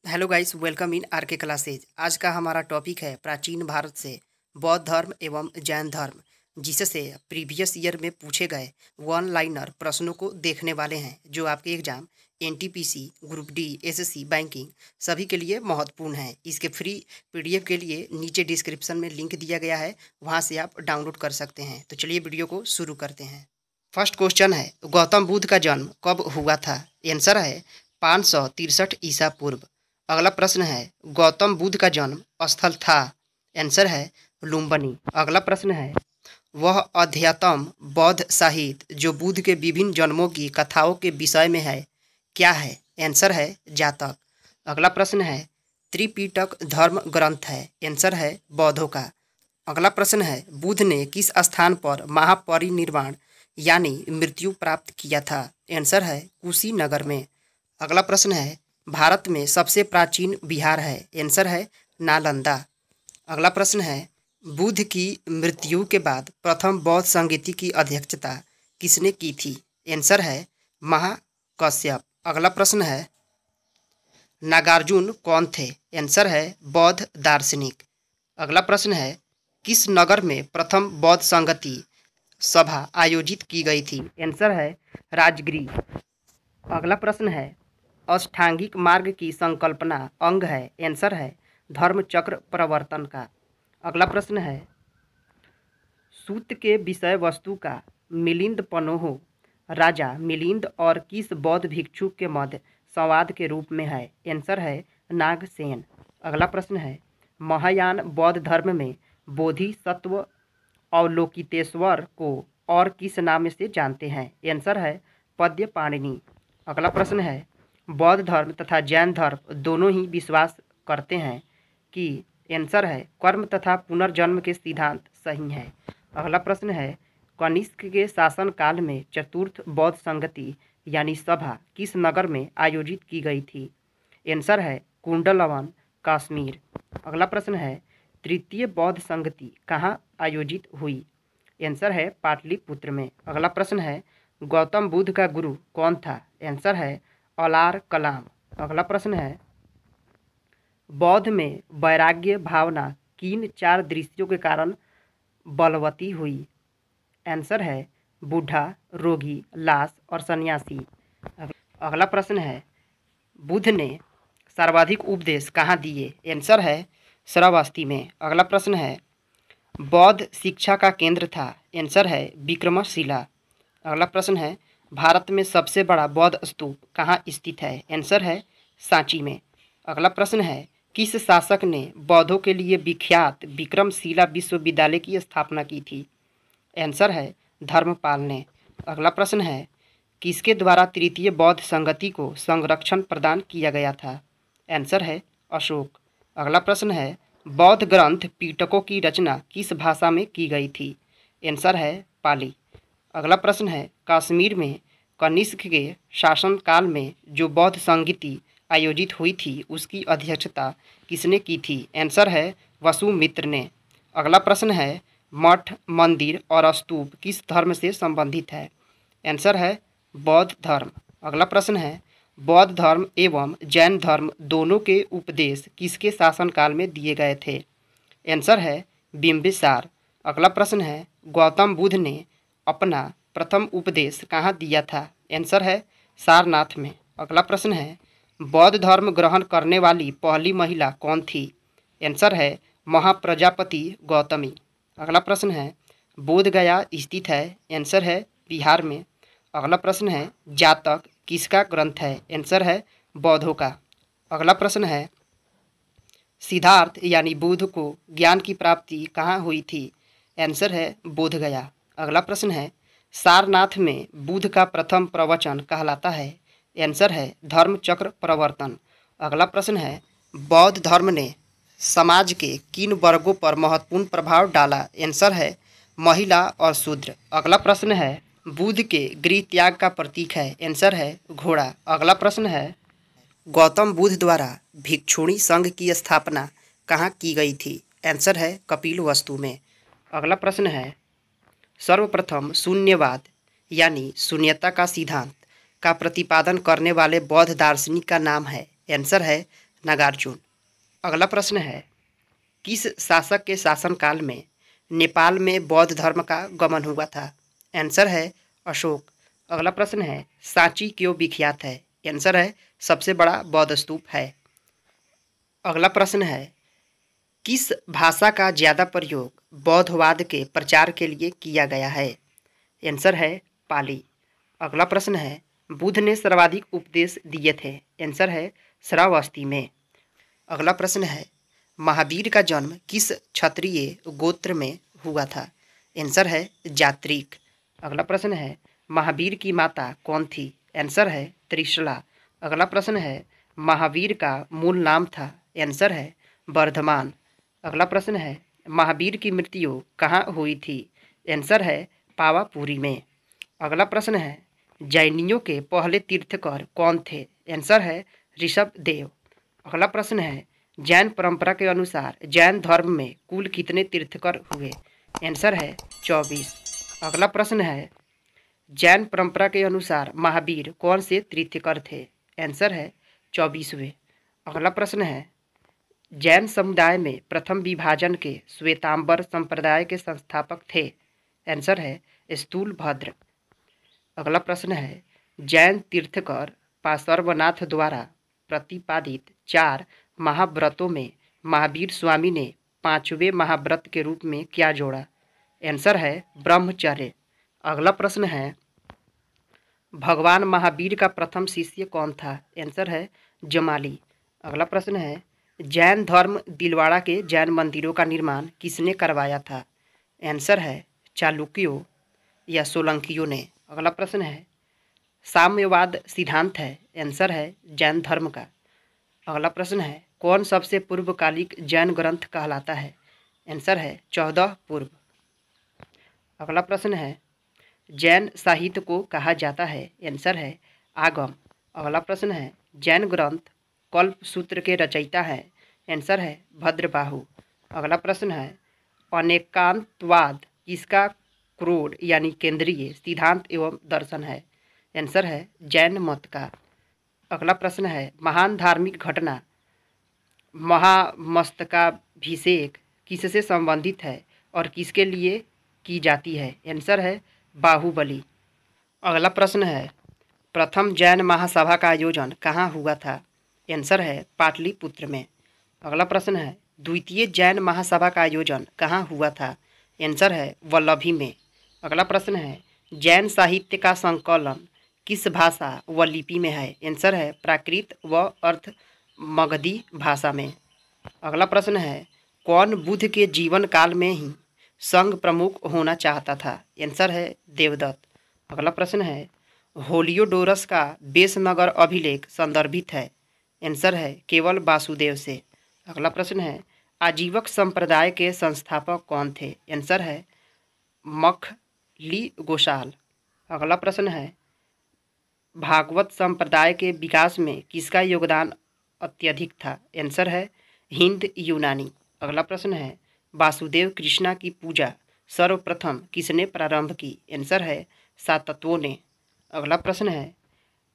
Hello guys, welcome in are के classes. आज का हमारा टॉपिक है प्राचीन भारत से बौद्ध धर्म एवं जैन धर्म, जिससे प्रीवियस ईयर में पूछे गए वन लाइनर प्रश्नों को देखने वाले हैं, जो आपके exam NTPC, group D, SSC, banking सभी के लिए महत्वपूर्ण है। इसके फ्री पीडीएफ के लिए नीचे डिस्क्रिप्शन में लिंक दिया गया है, वहाँ से आप डाउनलोड कर सकते हैं। तो चलिए वीडियो को शुरू करते हैं। फर्स्ट क्वेश्चन है, गौतम बुद्ध का जन्म कब हुआ था? आंसर है 563 ईसा पूर्व। अगला प्रश्न है, गौतम बुद्ध का जन्म स्थल था? आंसर है लुम्बिनी। अगला प्रश्न है, वह अध्यात्म बौद्ध साहित्य जो बुद्ध के विभिन्न जन्मों की कथाओं के विषय में है, क्या है? आंसर है जातक। अगला प्रश्न है, त्रिपिटक धर्म ग्रंथ है? आंसर है बौद्धों का। अगला प्रश्न है, बुद्ध ने किस स्थान पर महापरिनिर्वाण यानी मृत्यु प्राप्त किया था? आंसर है कुशीनगर में। अगला प्रश्न है, भारत में सबसे प्राचीन विहार है? आंसर है नालंदा। अगला प्रश्न है, बुद्ध की मृत्यु के बाद प्रथम बौद्ध संगीति की अध्यक्षता किसने की थी? आंसर है महाकश्यप। अगला प्रश्न है, नागार्जुन कौन थे? आंसर है बौद्ध दार्शनिक। अगला प्रश्न है, किस नगर में प्रथम बौद्ध संगति सभा आयोजित की गई थी? आंसर है राजगृह। अगला प्रश्न है, अष्टांगिक मार्ग की संकल्पना अंग है? आंसर है धर्म चक्र प्रवर्तन का। अगला प्रश्न है, सूत के विषय वस्तु का मिलिंद पनोह राजा मिलिंद और किस बौद्ध भिक्षु के मध्य संवाद के रूप में है? आंसर है नागसेन। अगला प्रश्न है, महायान बौद्ध धर्म में बोधिसत्व अवलोकितेश्वर को और किस नाम से जानते हैं? आंसर है पद्यपाणिनि। अगला प्रश्न है, बौद्ध धर्म तथा जैन धर्म दोनों ही विश्वास करते हैं कि? आंसर है कर्म तथा पुनर्जन्म के सिद्धांत सही हैं। अगला प्रश्न है, कनिष्क के शासन काल में चतुर्थ बौद्ध संगति यानी सभा किस नगर में आयोजित की गई थी? आंसर है कुंडलवन, कश्मीर। अगला प्रश्न है, तृतीय बौद्ध संगति कहाँ आयोजित हुई? आंसर है पाटलिपुत्र में। अगला प्रश्न है, गौतम बुद्ध का गुरु कौन था? आंसर है अलार कलाम। अगला प्रश्न है, बौद्ध में वैराग्य भावना किन 4 दृश्यों के कारण बलवती हुई? आंसर है बूढ़ा, रोगी, लाश और सन्यासी। अगला प्रश्न है, बुद्ध ने सर्वाधिक उपदेश कहाँ दिए? आंसर है श्रावस्ती में। अगला प्रश्न है, बौद्ध शिक्षा का केंद्र था? आंसर है विक्रमशिला। अगला प्रश्न है, भारत में सबसे बड़ा बौद्ध स्तूप कहाँ स्थित है? आंसर है सांची में। अगला प्रश्न है, किस शासक ने बौद्धों के लिए विख्यात विक्रमशिला विश्वविद्यालय की स्थापना की थी? आंसर है धर्मपाल ने। अगला प्रश्न है, किसके द्वारा तृतीय बौद्ध संगति को संरक्षण प्रदान किया गया था? आंसर है अशोक। अगला प्रश्न है, बौद्ध ग्रंथ पिटकों की रचना किस भाषा में की गई थी? आंसर है पाली। अगला प्रश्न है, कश्मीर में कनिष्क के शासनकाल में जो बौद्ध संगीति आयोजित हुई थी उसकी अध्यक्षता किसने की थी? आंसर है वसुमित्र ने। अगला प्रश्न है, मठ, मंदिर और स्तूप किस धर्म से संबंधित है? आंसर है बौद्ध धर्म। अगला प्रश्न है, बौद्ध धर्म एवं जैन धर्म दोनों के उपदेश किसके शासनकाल में दिए गए थे? आंसर है बिंबिसार। अगला प्रश्न है, गौतम बुद्ध ने अपना प्रथम उपदेश कहाँ दिया था? आंसर है सारनाथ में। अगला प्रश्न है, बौद्ध धर्म ग्रहण करने वाली पहली महिला कौन थी? आंसर है महाप्रजापति गौतमी। अगला प्रश्न है, बोध गया स्थित है? आंसर है बिहार में। अगला प्रश्न है, जातक किसका ग्रंथ है? आंसर है बौद्धों का। अगला प्रश्न है, सिद्धार्थ यानी बुद्ध को ज्ञान की प्राप्ति कहाँ हुई थी? आंसर है बोध गया। अगला प्रश्न है, सारनाथ में बुद्ध का प्रथम प्रवचन कहलाता है? आंसर है धर्म चक्र प्रवर्तन। अगला प्रश्न है, बौद्ध धर्म ने समाज के किन वर्गों पर महत्वपूर्ण प्रभाव डाला? आंसर है महिला और शूद्र। अगला प्रश्न है, बुद्ध के गृह त्याग का प्रतीक है? आंसर है घोड़ा। अगला प्रश्न है, गौतम बुद्ध द्वारा भिक्षुणी संघ की स्थापना कहाँ की गई थी? आंसर है कपिलवस्तु में। अगला प्रश्न है, सर्वप्रथम शून्यवाद यानी शून्यता का सिद्धांत का प्रतिपादन करने वाले बौद्ध दार्शनिक का नाम है? आंसर है नागार्जुन। अगला प्रश्न है, किस शासक के शासनकाल में नेपाल में बौद्ध धर्म का गमन हुआ था? आंसर है अशोक। अगला प्रश्न है, सांची क्यों विख्यात है? आंसर है सबसे बड़ा बौद्ध स्तूप है। अगला प्रश्न है, किस भाषा का ज़्यादा प्रयोग बौद्धवाद के प्रचार के लिए किया गया है? आंसर है पाली। अगला प्रश्न है, बुद्ध ने सर्वाधिक उपदेश दिए थे? आंसर है श्रावस्ती में। अगला प्रश्न है, महावीर का जन्म किस क्षत्रिय गोत्र में हुआ था? आंसर है जात्रिक। अगला प्रश्न है, महावीर की माता कौन थी? आंसर है त्रिशला। अगला प्रश्न है, महावीर का मूल नाम था? आंसर है वर्धमान। अगला प्रश्न है, महावीर की मृत्यु कहाँ हुई थी? आंसर है पावापुरी में। अगला प्रश्न है, जैनियों के पहले तीर्थकर कौन थे? आंसर है ऋषभदेव। अगला प्रश्न है, जैन परंपरा के अनुसार जैन धर्म में कुल कितने तीर्थकर हुए? आंसर है 24। अगला प्रश्न है, जैन परंपरा के अनुसार महावीर कौन से तीर्थकर थे? आंसर है 24वें। अगला प्रश्न है, जैन समुदाय में प्रथम विभाजन के श्वेतांबर संप्रदाय के संस्थापक थे? आंसर है स्थूलभद्र। अगला प्रश्न है, जैन तीर्थकर पार्श्वनाथ द्वारा प्रतिपादित 4 महाव्रतों में महावीर स्वामी ने 5वें महाव्रत के रूप में क्या जोड़ा? आंसर है ब्रह्मचर्य। अगला प्रश्न है, भगवान महावीर का प्रथम शिष्य कौन था? आंसर है जमाली। अगला प्रश्न है, जैन धर्म दिलवाड़ा के जैन मंदिरों का निर्माण किसने करवाया था? आंसर है चालुक्यों या सोलंकियों ने। अगला प्रश्न है, साम्यवाद सिद्धांत है? आंसर है जैन धर्म का। अगला प्रश्न है, कौन सबसे पूर्वकालिक जैन ग्रंथ कहलाता है? आंसर है 14 पूर्व। अगला प्रश्न है, जैन साहित्य को कहा जाता है? आंसर है आगम। अगला प्रश्न है, जैन ग्रंथ कल्प सूत्र के रचयिता हैं? आंसर है भद्रबाहु। अगला प्रश्न है, अनेकांतवाद किसका क्रोड यानी केंद्रीय सिद्धांत एवं दर्शन है? आंसर है जैन मत का। अगला प्रश्न है, महान धार्मिक घटना महामस्तकाभिषेक किससे संबंधित है और किसके लिए की जाती है? आंसर है बाहुबली। अगला प्रश्न है, प्रथम जैन महासभा का आयोजन कहाँ हुआ था? आंसर है पाटलिपुत्र में। अगला प्रश्न है, द्वितीय जैन महासभा का आयोजन कहाँ हुआ था? आंसर है वल्लभी में। अगला प्रश्न है, जैन साहित्य का संकलन किस भाषा व लिपि में है? आंसर है प्राकृत व अर्थ मगधी भाषा में। अगला प्रश्न है, कौन बुद्ध के जीवन काल में ही संघ प्रमुख होना चाहता था? आंसर है देवदत्त। अगला प्रश्न है, होलियोडोरस का बेसनगर अभिलेख संदर्भित है? आंसर है केवल वासुदेव से। अगला प्रश्न है, आजीवक संप्रदाय के संस्थापक कौन थे? आंसर है मखली गोशाल। अगला प्रश्न है, भागवत संप्रदाय के विकास में किसका योगदान अत्यधिक था? आंसर है हिंद यूनानी। अगला प्रश्न है, वासुदेव कृष्णा की पूजा सर्वप्रथम किसने प्रारंभ की? आंसर है सातत्वों ने। अगला प्रश्न है,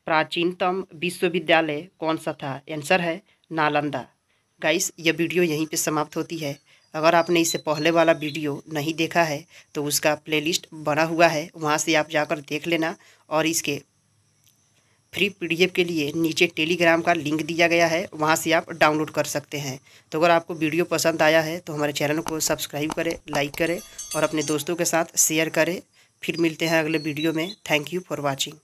प्राचीनतम विश्वविद्यालय कौन सा था? आंसर है नालंदा। गाइस, यह वीडियो यहीं पे समाप्त होती है। अगर आपने इससे पहले वाला वीडियो नहीं देखा है तो उसका प्लेलिस्ट बना हुआ है, वहाँ से आप जाकर देख लेना। और इसके फ्री PDF के लिए नीचे टेलीग्राम का लिंक दिया गया है, वहाँ से आप डाउनलोड कर सकते हैं। तो अगर आपको वीडियो पसंद आया है तो हमारे चैनल को सब्सक्राइब करें, लाइक करें और अपने दोस्तों के साथ शेयर करें। फिर मिलते हैं अगले वीडियो में। Thank you for watching.